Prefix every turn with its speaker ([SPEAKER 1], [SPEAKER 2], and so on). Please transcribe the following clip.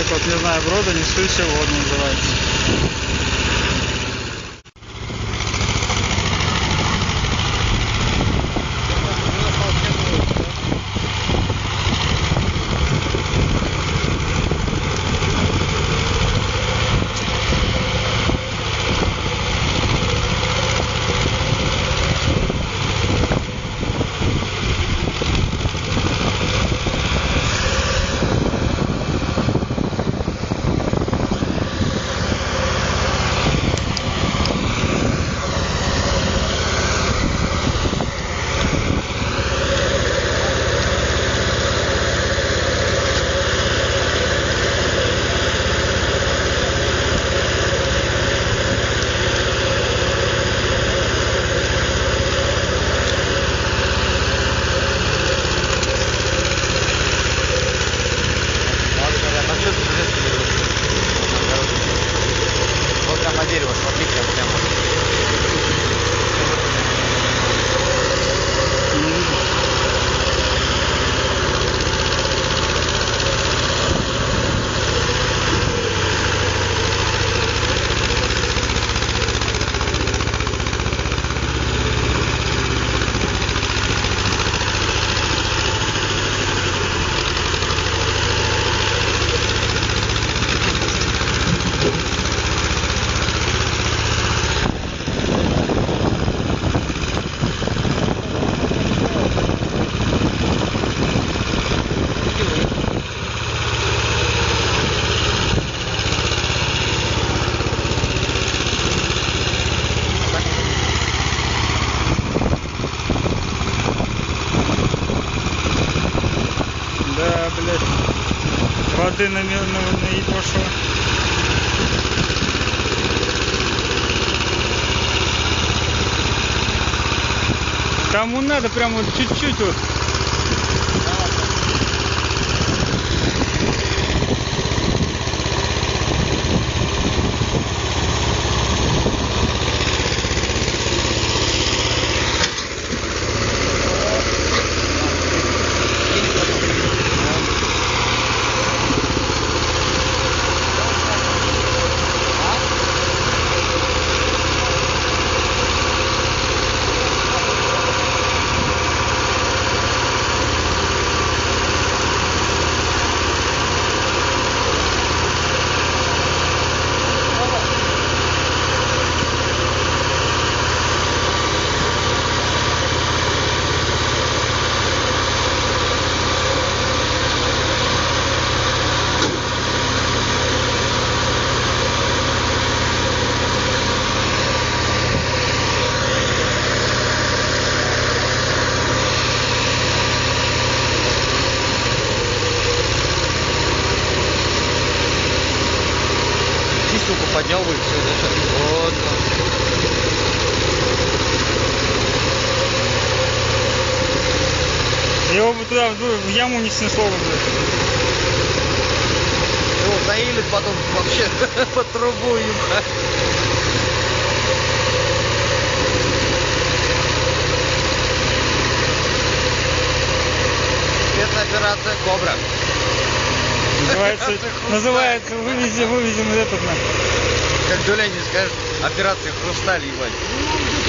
[SPEAKER 1] вот, не знаю, брода, несущий воду называется. Да, блядь, воды на пошло. Кому надо, прям вот чуть-чуть вот.
[SPEAKER 2] Поднял бы и все, да? Вот.
[SPEAKER 1] Его бы туда в яму не снесло бы, блядь.
[SPEAKER 2] Его заилит потом вообще по трубу ебать. Спецоперация «Кобра».
[SPEAKER 1] Называется вывезем этот на.
[SPEAKER 2] Как Дуляне скажет, операция «Хрусталь», ебать.